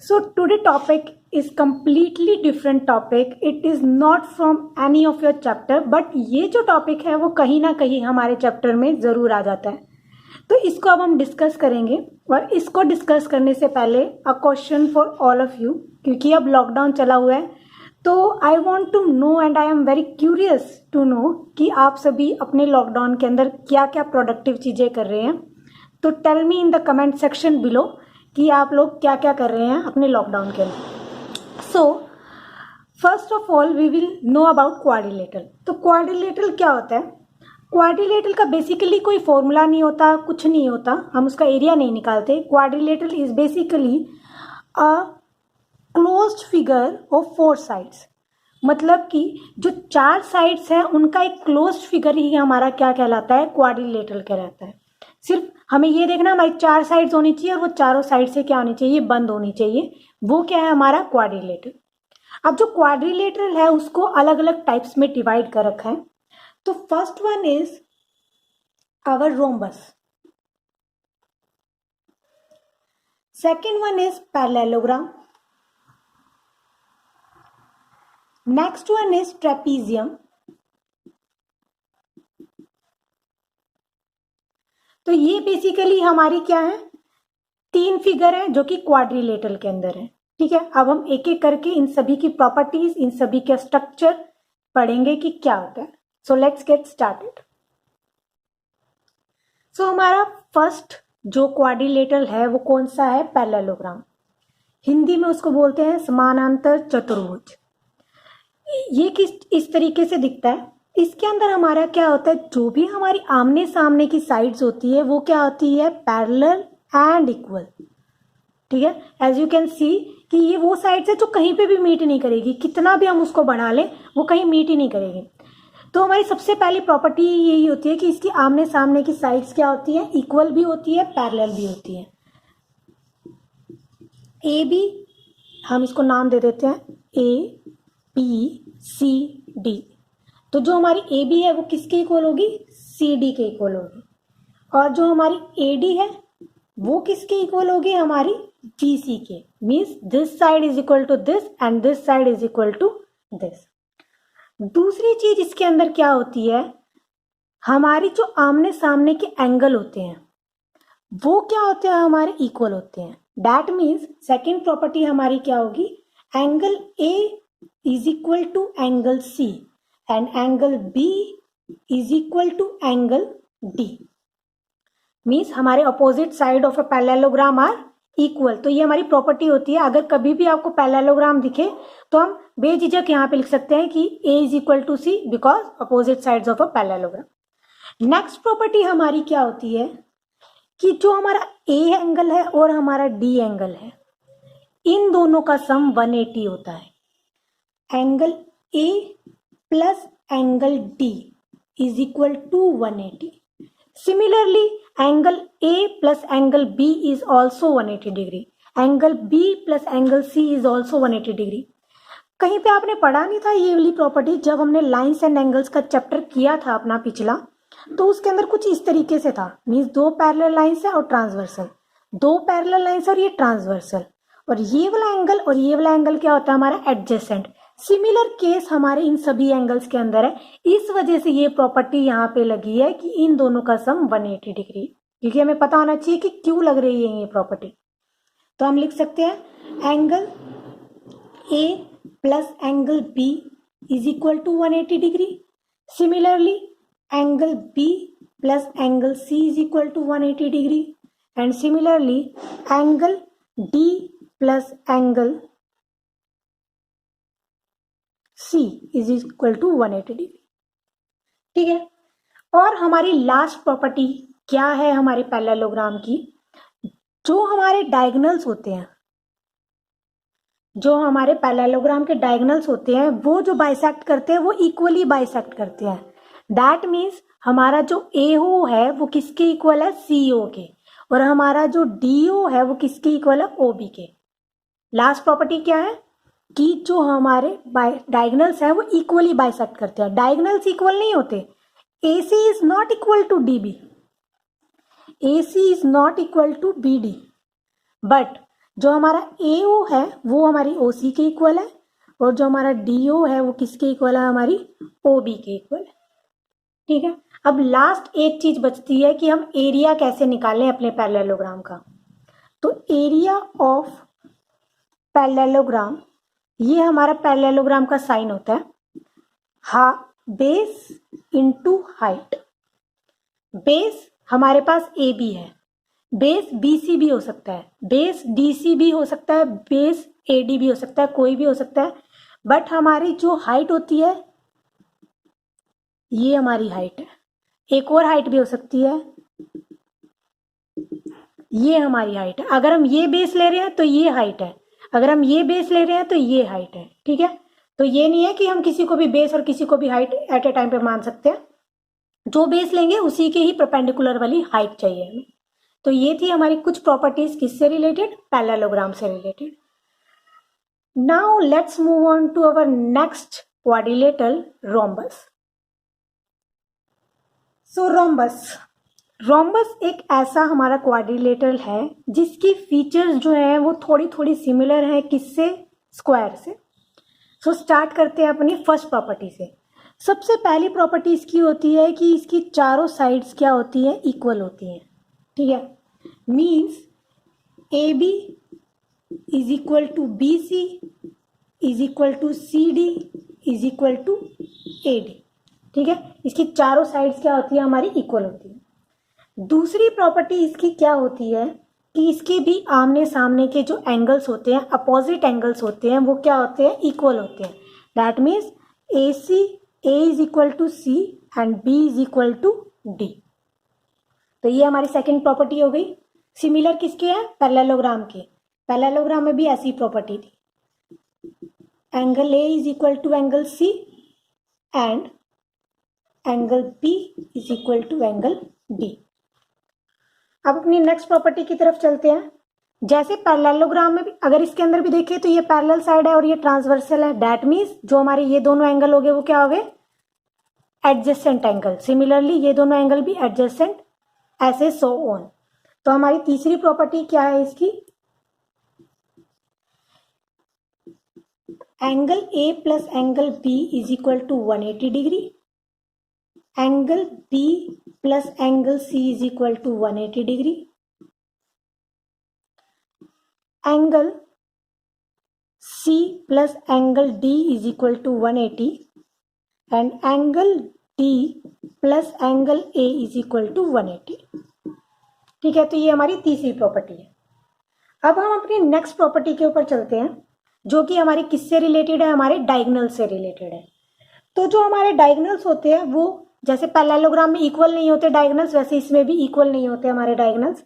So today topic is completely different topic. It is not from any of your chapter, but ये जो topic है वो कहीं ना कहीं हमारे चैप्टर में ज़रूर आ जाता है. तो इसको अब हम डिस्कस करेंगे और इसको डिस्कस करने से पहले a question for all of you, क्योंकि अब लॉकडाउन चला हुआ है तो I want to know and I am very curious to know कि आप सभी अपने लॉकडाउन के अंदर क्या क्या प्रोडक्टिव चीज़ें कर रहे हैं. तो tell me in the comment section below कि आप लोग क्या क्या कर रहे हैं अपने लॉकडाउन के अंदर. So first of all we will know about quadrilateral. तो क्वाड्रिलेटरल क्या होता है? क्वाड्रिलेटरल का बेसिकली कोई फॉर्मूला नहीं होता, कुछ नहीं होता, हम उसका एरिया नहीं निकालते. Quadrilateral is basically a closed figure of 4 sides. मतलब कि जो 4 साइड्स हैं उनका एक क्लोज्ड फिगर ही हमारा क्या कहलाता है? क्वाड्रिलेटरल कहलाता है. सिर्फ हमें ये देखना हमारी 4 साइड्स होनी चाहिए और वो चारों साइड से क्या होनी चाहिए? बंद होनी चाहिए. वो क्या है? हमारा क्वाड्रिलेटरल. अब जो क्वाड्रिलेटरल है उसको अलग अलग टाइप्स में डिवाइड कर रखा है. तो first one is our rhombus, second one is parallelogram, next one is trapezium. तो ये बेसिकली हमारी क्या है? 3 फिगर है जो कि क्वाड्रिलेटरल के अंदर है. ठीक है, अब हम एक एक करके इन सभी की प्रॉपर्टीज, इन सभी के स्ट्रक्चर पढ़ेंगे कि क्या होता है. So let's get started. So हमारा फर्स्ट जो क्वाड्रिलेटरल है वो कौन सा है? पैरेललोग्राम. हिंदी में उसको बोलते हैं समानांतर चतुर्भुज. ये किस इस तरीके से दिखता है. इसके अंदर हमारा क्या होता है? जो भी हमारी आमने सामने की साइड्स होती है वो क्या होती है? Parallel and equal. ठीक है, एज यू कैन सी कि ये वो साइड्स है जो कहीं पे भी मीट नहीं करेगी. कितना भी हम उसको बढ़ा लें वो कहीं मीट ही नहीं करेगी. तो हमारी सबसे पहली प्रॉपर्टी यही होती है कि इसकी आमने सामने की साइड्स क्या होती है? इक्वल भी होती है, पैरेलल भी होती है. ए बी, हम इसको नाम दे देते हैं ए बी सी डी. तो जो हमारी ए बी है वो किसके इक्वल होगी? सी डी के इक्वल होगी. और जो हमारी ए डी है वो किसके इक्वल होगी? हमारी बी सी के. Means this side is equal to this and this side is equal to this. दूसरी चीज इसके अंदर क्या होती है? हमारी जो आमने सामने के एंगल होते हैं वो क्या होते हैं? हमारे इक्वल होते हैं. दैट मीन्स सेकेंड प्रॉपर्टी हमारी क्या होगी? Angle A is equal to angle C and angle B is equal to angle D. Means हमारे opposite side of a parallelogram are equal. तो ये हमारी प्रॉपर्टी होती है. अगर कभी भी आपको पैरेललोग्राम दिखे तो हम बेझिझक यहाँ पे लिख सकते हैं कि A is equal to C because opposite sides of a parallelogram. Next property हमारी क्या होती है कि जो हमारा ए एंगल है और हमारा डी एंगल है इन दोनों का सम 180 होता है. Angle A plus angle D is equal to 180. Similarly angle A plus angle B is also 180 degree. Angle B plus angle C is also 180 degree. कहीं पे आपने पढ़ा नहीं था ये वाली प्रॉपर्टी? जब हमने लाइन्स एंड एंगल्स का चैप्टर किया था अपना पिछला, तो उसके अंदर कुछ इस तरीके से था. मीन्स 2 पैरेलल लाइन्स है और ट्रांसवर्सल, 2 पैरेलल लाइन्स और ये ट्रांसवर्सल, और ये वाला एंगल और ये वाला एंगल क्या होता है? हमारा एडजेसेंट. सिमिलर केस हमारे इन सभी एंगल्स के अंदर है. इस वजह से ये प्रॉपर्टी यहाँ पे लगी है कि इन दोनों का सम 180 डिग्री. क्योंकि हमें पता होना चाहिए कि क्यों लग रही है ये प्रॉपर्टी. तो हम लिख सकते हैं angle A plus angle B is equal to 180 degree. Similarly angle B plus angle C is equal to 180 degree. And similarly angle D plus angle C is equal to 180 degree. ठीक है, और हमारी last property क्या है हमारे parallelogram की? जो हमारे डायगोनल्स होते हैं, जो हमारे पैरेललोग्राम के डायगोनल्स होते हैं वो जो बाइसेक्ट करते हैं वो इक्वली बाइसेक्ट करते हैं. दैट मीन्स हमारा जो AO है वो किसके इक्वल है? CO के. और हमारा जो DO है वो किसके इक्वल है? OB के. लास्ट प्रॉपर्टी क्या है कि जो हमारे डायगोनल्स हैं वो इक्वली बाइसेक्ट करते हैं. डायगोनल्स इक्वल नहीं होते. AC is not equal to DB, AC is not equal to BD, but जो हमारा AO है वो हमारी OC के इक्वल है, और जो हमारा DO है वो किसके इक्वल है, हमारी OB के इक्वल है। ठीक है, अब लास्ट एक चीज बचती है कि हम एरिया कैसे निकालें अपने पैरेललोग्राम का। तो एरिया ऑफ पैरेललोग्राम, ये हमारा पैरेललोग्राम का साइन होता है हा बेस इंटू हाइट। बेस हमारे पास AB है, बेस BC भी हो सकता है, बेस DC भी हो सकता है, बेस AD भी हो सकता है, कोई भी हो सकता है, बट हमारी जो हाइट होती है ये हमारी हाइट है। एक और हाइट भी हो सकती है, ये हमारी हाइट है। अगर हम ये बेस ले रहे हैं तो ये हाइट है, अगर हम ये बेस ले रहे हैं तो ये हाइट है। ठीक है, तो ये नहीं है कि हम किसी को भी बेस और किसी को भी हाइट एट ए टाइम पे मान सकते हैं। जो बेस लेंगे उसी के ही परपेंडिकुलर वाली हाइट चाहिए हमें। तो ये थी हमारी कुछ प्रॉपर्टीज किससे रिलेटेड, पैरेललोग्राम से related. Now let's move on to our next quadrilateral rhombus. सो रोम्बस एक ऐसा हमारा क्वाड्रिलेटरल है जिसकी फीचर्स जो है वो थोड़ी थोड़ी सिमिलर है किससे, स्क्वायर से। सो स्टार्ट करते हैं अपनी फर्स्ट प्रॉपर्टी से। सबसे पहली प्रॉपर्टी इसकी होती है कि इसकी चारों साइड्स क्या होती हैं, इक्वल होती हैं। ठीक है, means AB is equal to BC is equal to CD is equal to AD। ठीक है, इसकी चारों साइड्स क्या होती है, हमारी इक्वल होती है। दूसरी प्रॉपर्टी इसकी क्या होती है कि इसके भी आमने सामने के जो एंगल्स होते हैं, अपोजिट एंगल्स होते हैं, वो क्या होते हैं, इक्वल होते हैं। That means A is equal to C and B is equal to D। तो ये हमारी सेकेंड प्रॉपर्टी हो गई। सिमिलर किसके है, पैरेललोग्राम के। पैरेललोग्राम में भी ऐसी प्रॉपर्टी थी, angle A is equal to angle C and angle B is equal to angle D। अब अपनी नेक्स्ट प्रॉपर्टी की तरफ चलते हैं। जैसे पैरेललोग्राम में भी अगर इसके अंदर भी देखें तो ये पैरेलल साइड है और ये ट्रांसवर्सल है, दैट मीन्स जो हमारे ये दोनों एंगल हो गए वो क्या हो गए, एडजेसेंट एंगल। सिमिलरली ये दोनों एंगल भी एडजेसेंट, ऐसे सो ऑन। तो हमारी तीसरी प्रॉपर्टी क्या है इसकी, angle A plus angle B is equal to 180 degree, angle B plus angle C is equal to 180 degree, angle C plus angle D is equal to 180 and angle D plus angle A is equal to 180। ठीक है, तो ये हमारी तीसरी property है। अब हम अपनी नेक्स्ट प्रॉपर्टी के ऊपर चलते हैं जो कि हमारी किससे रिलेटेड है, हमारे डायगोनल से रिलेटेड है। तो जो हमारे डायगोनल्स होते हैं वो जैसे पैरेललोग्राम में इक्वल नहीं होते डायगोनल्स, वैसे इसमें भी इक्वल नहीं होते हमारे डायगोनल्स।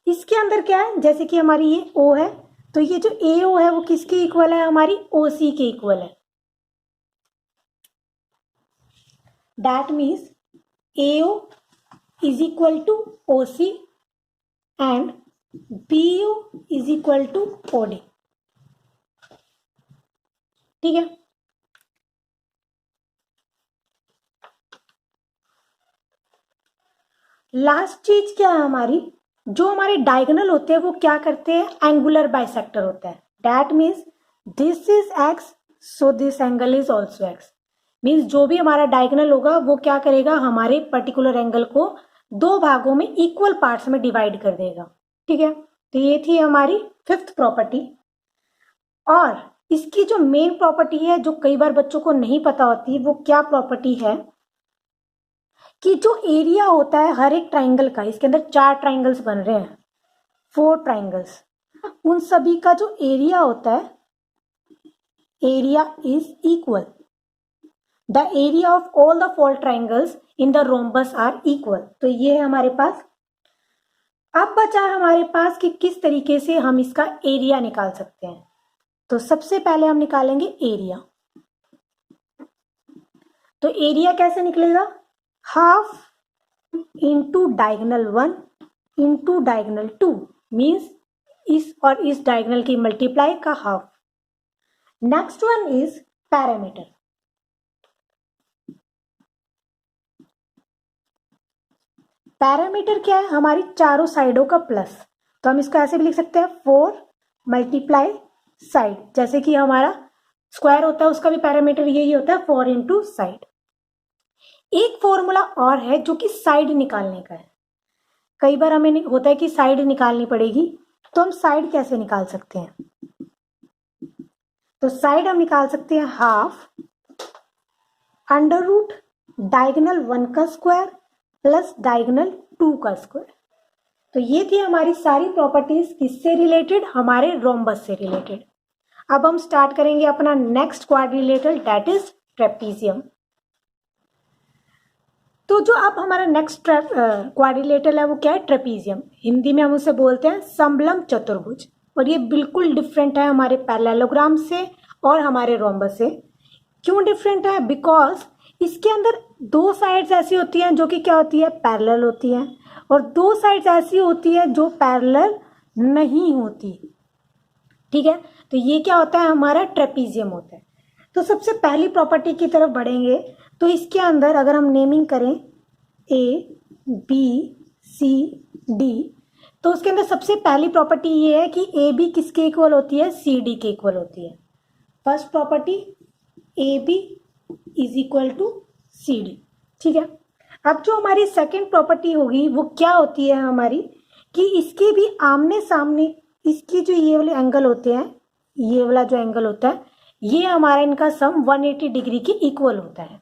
इसके अंदर क्या है, जैसे कि हमारी ये O है, तो ये जो AO है वो किसके इक्वल है, हमारी OC के इक्वल है। That means AO is equal to OC and BO is equal to OD। ठीक है, लास्ट चीज क्या है हमारी, जो हमारे डायगोनल होते हैं वो क्या करते हैं, एंगुलर बाइसेक्टर होता है। That means this is x so this angle is also x. Means जो भी हमारा डायगोनल होगा वो क्या करेगा, हमारे पर्टिकुलर एंगल को दो भागों में इक्वल पार्ट्स में डिवाइड कर देगा। ठीक है, तो ये थी हमारी फिफ्थ प्रॉपर्टी। और इसकी जो मेन प्रॉपर्टी है जो कई बार बच्चों को नहीं पता होती, वो क्या प्रॉपर्टी है कि जो एरिया होता है हर एक ट्राइंगल का, इसके अंदर 4 ट्राइंगल्स बन रहे हैं, 4 ट्राइंगल्स, उन सभी का जो एरिया होता है, area is equal, the area of all the 4 triangles in the rhombus are equal. तो ये है हमारे पास। अब बचा हमारे पास कि किस तरीके से हम इसका एरिया निकाल सकते हैं। तो सबसे पहले हम निकालेंगे एरिया। तो एरिया कैसे निकलेगा, half into diagonal 1 into diagonal 2 means इस और इस डायगोनल की मल्टीप्लाई का half. Next one is parameter. Parameter क्या है, हमारी चारों साइडों का प्लस, तो हम इसको ऐसे भी लिख सकते हैं 4 मल्टीप्लाई साइड, जैसे कि हमारा स्क्वायर होता है उसका भी पैरामीटर यही होता है 4 इंटू साइड। एक फॉर्मूला और है जो कि साइड निकालने का है। कई बार हमें होता है कि साइड निकालनी पड़ेगी, तो हम साइड कैसे निकाल सकते हैं? तो साइड हम निकाल सकते हैं हाफ अंडर रूट डायगोनल 1 का स्क्वायर प्लस डायगोनल 2 का स्क्वायर। तो ये थी हमारी सारी प्रॉपर्टीज किससे रिलेटेड, हमारे रोम्बस से रिलेटेड। अब हम स्टार्ट करेंगे अपना next quadrilateral, that is trapezium. तो जो अब हमारा नेक्स्ट क्वाड्रिलेटरल है वो क्या है, ट्रेपीजियम। हिंदी में हम उसे बोलते हैं समलम चतुर्भुज, और ये बिल्कुल डिफरेंट है हमारे पैरेललोग्राम से और हमारे रोम्बस से। क्यों डिफरेंट है? बिकॉज इसके अंदर दो साइड्स ऐसी होती हैं जो कि क्या होती है, पैरेलल होती हैं, और दो साइड्स ऐसी होती है जो पैरेलल नहीं होती। ठीक है, तो ये क्या होता है, हमारा ट्रेपीजियम होता है। तो सबसे पहली प्रॉपर्टी की तरफ बढ़ेंगे, तो इसके अंदर अगर हम नेमिंग करें ए बी सी डी, तो उसके अंदर सबसे पहली प्रॉपर्टी ये है कि ए बी किसके इक्वल होती है, सी डी के इक्वल होती है। First property A B is equal to C D. ठीक है, अब जो हमारी सेकेंड प्रॉपर्टी होगी वो क्या होती है हमारी, कि इसके भी आमने सामने, इसकी जो ये वाले एंगल होते हैं, ये वाला जो एंगल होता है, ये हमारा इनका सम 180 डिग्री के इक्वल होता है।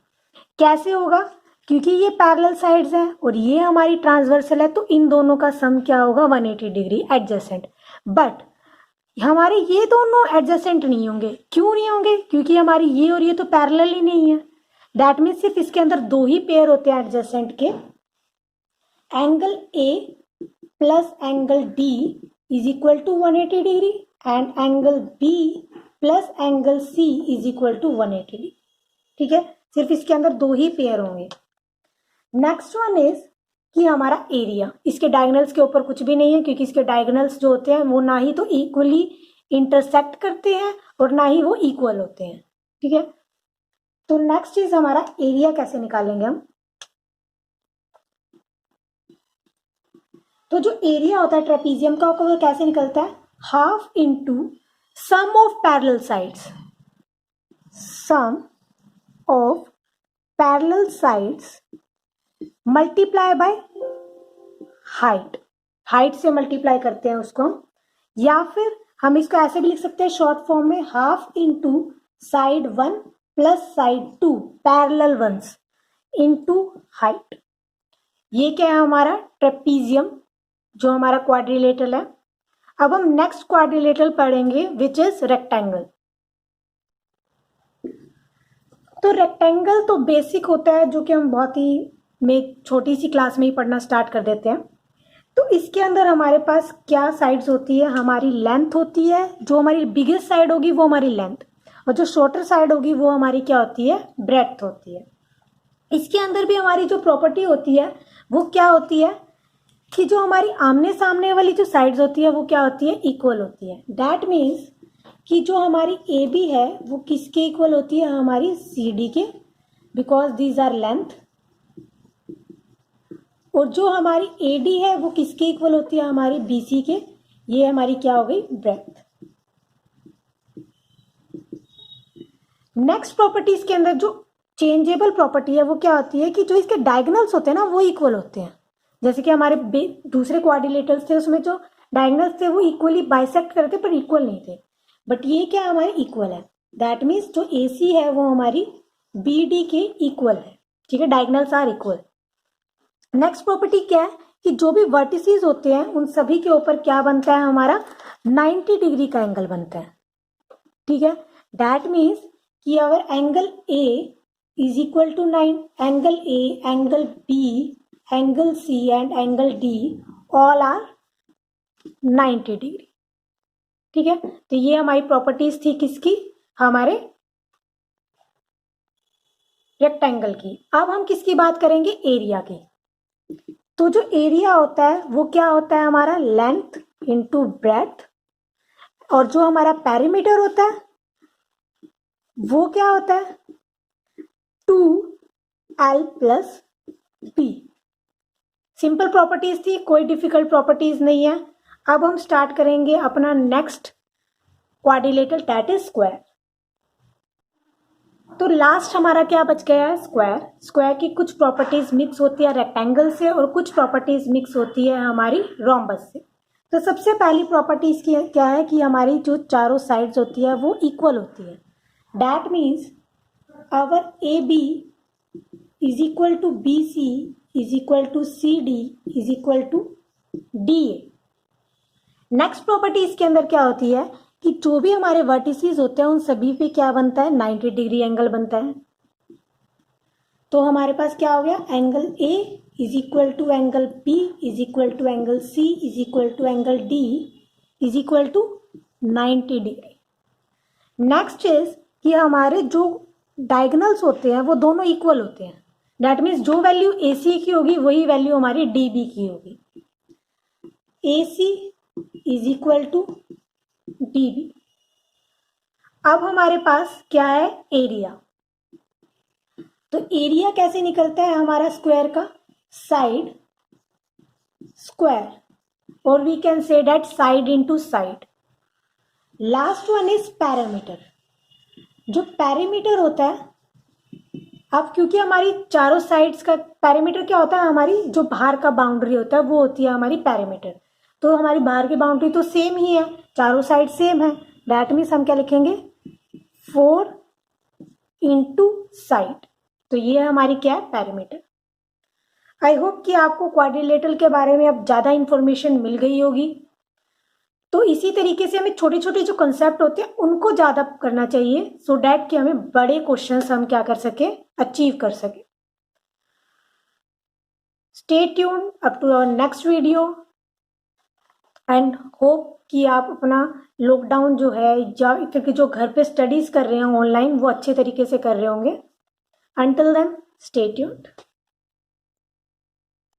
कैसे होगा? क्योंकि ये पैरेलल साइड्स हैं और ये हमारी ट्रांसवर्सल है, तो इन दोनों का सम क्या होगा, 180 डिग्री एडजेसेंट। बट हमारे ये दोनों एडजेसेंट नहीं होंगे। क्यों नहीं होंगे? क्योंकि हमारी ये और ये तो पैरेलल ही नहीं है। दैट मीन्स सिर्फ इसके अंदर दो ही पेयर होते हैं एडजेसेंट के, angle A plus angle D is equal to 180 degree and angle B plus angle C is equal to 180 degree. ठीक है, सिर्फ इसके अंदर दो ही पेयर होंगे। नेक्स्ट वन इज कि हमारा एरिया, इसके डायगोनल्स के ऊपर कुछ भी नहीं है, क्योंकि इसके डायगोनल्स जो होते हैं वो ना ही तो इक्वली इंटरसेक्ट करते हैं और ना ही वो इक्वल होते हैं। ठीक है, तो नेक्स्ट चीज हमारा एरिया कैसे निकालेंगे हम। तो जो एरिया होता है ट्रेपीजियम का, वो कैसे निकलता है, half into sum of parallel sides, sum of parallel sides multiply by height. Height से मल्टीप्लाई करते हैं उसको हम, या फिर हम इसको ऐसे भी लिख सकते हैं शॉर्ट फॉर्म में, half into side 1 plus side 2 parallel ones into height. ये क्या है हमारा ट्रेपीजियम, जो हमारा क्वाड्रिलेटरल है। अब हम नेक्स्ट क्वाड्रिलेटरल पढ़ेंगे विच इज रेक्टेंगल। तो रेक्टेंगल तो बेसिक होता है, जो कि हम बहुत ही में छोटी सी क्लास में ही पढ़ना स्टार्ट कर देते हैं। तो इसके अंदर हमारे पास क्या साइड्स होती है, हमारी लेंथ होती है। जो हमारी बिगेस्ट साइड होगी वो हमारी लेंथ, और जो शॉर्टर साइड होगी वो हमारी क्या होती है, ब्रेड्थ होती है। इसके अंदर भी हमारी जो प्रॉपर्टी होती है वो क्या होती है, कि जो हमारी आमने सामने वाली जो साइड्स होती है वो क्या होती है, इक्वल होती है। दैट मीन्स कि जो हमारी ए बी है वो किसके इक्वल होती है, हमारी सी डी के, बिकॉज दीज आर लेंथ। और जो हमारी ए डी है वो किसके इक्वल होती है, हमारी बी सी के, ये हमारी क्या हो गई, ब्रेड्थ। नेक्स्ट प्रॉपर्टीज के अंदर जो चेंजेबल प्रॉपर्टी है वो क्या होती है, कि जो इसके डायगोनल्स होते हैं ना वो इक्वल होते हैं। जैसे कि हमारे दूसरे क्वाड्रिलेटरल्स थे उसमें जो डायगोनल्स थे वो इक्वली बाइसेक्ट करते पर इक्वल नहीं थे, बट ये क्या हमारे इक्वल है। दैट मीन्स जो ए सी है वो हमारी बी डी के इक्वल है। ठीक है, diagonals are equal. Next property क्या है, कि जो भी वर्टिसेस होते हैं उन सभी के ऊपर क्या बनता है, हमारा 90 डिग्री का एंगल बनता है। ठीक है, दैट मीन्स कि अगर angle A is equal to 9, angle A, angle B, angle C and angle D all are 90 degree. ठीक है, तो ये हमारी प्रॉपर्टीज थी किसकी, हमारे रेक्टेंगल की। अब हम किसकी बात करेंगे, एरिया की। तो जो एरिया होता है वो क्या होता है, हमारा लेंथ इंटू ब्रेड्थ, और जो हमारा पेरीमीटर होता है वो क्या होता है, 2L plus B. Simple properties थी, कोई डिफिकल्ट प्रॉपर्टीज नहीं है। अब हम स्टार्ट करेंगे अपना next quadrilateral, that is square. तो लास्ट हमारा क्या बच गया है, स्क्वायर। स्क्वायर की कुछ प्रॉपर्टीज मिक्स होती है रेक्टेंगल से और कुछ प्रॉपर्टीज मिक्स होती है हमारी रोम्बस से। तो सबसे पहली प्रॉपर्टीज की क्या है कि हमारी जो चारों साइड्स होती है वो इक्वल होती है। That means our A B is equal to B C is equal to C D is equal to D A. Next property इसके अंदर क्या होती है कि जो भी हमारे वर्टिसेस होते हैं उन सभी पे क्या बनता है, 90 डिग्री एंगल बनता है। तो हमारे पास क्या हो गया, angle A is equal to angle B is equal to angle C is equal to angle D is equal to 90 degree. Next is कि हमारे जो डायगोनल्स होते हैं वो दोनों इक्वल होते हैं। दैट मीन्स जो वैल्यू ए सी की होगी वही वैल्यू हमारी डी बी की होगी। A C is equal to D B. अब हमारे पास क्या है, एरिया। तो एरिया कैसे निकलता है हमारा स्क्वायर का, साइड स्क्वायर, और we can say that side into side. Last one is parameter. जो पैरामीटर होता है, अब क्योंकि हमारी चारों साइड्स का पैरामीटर क्या होता है, हमारी जो बाहर का बाउंड्री होता है वो होती है हमारी पैरामीटर। तो हमारी बाहर की बाउंड्री तो सेम ही है, चारों साइड सेम है। दैट मीन्स हम क्या लिखेंगे, 4 इंटू साइड। तो ये हमारी क्या है, पैरामीटर। आई होप कि आपको क्वाड्रिलेटरल के बारे में अब ज़्यादा इंफॉर्मेशन मिल गई होगी। तो इसी तरीके से हमें छोटे छोटे जो कंसेप्ट होते हैं उनको ज़्यादा करना चाहिए, सो डैट कि हमें बड़े क्वेश्चंस हम क्या कर सके, अचीव कर सके। Stay tune up to our next video and hope कि आप अपना लॉकडाउन जो है या फिर जो घर पे स्टडीज कर रहे हैं ऑनलाइन वो अच्छे तरीके से कर रहे होंगे। Until then stay tuned.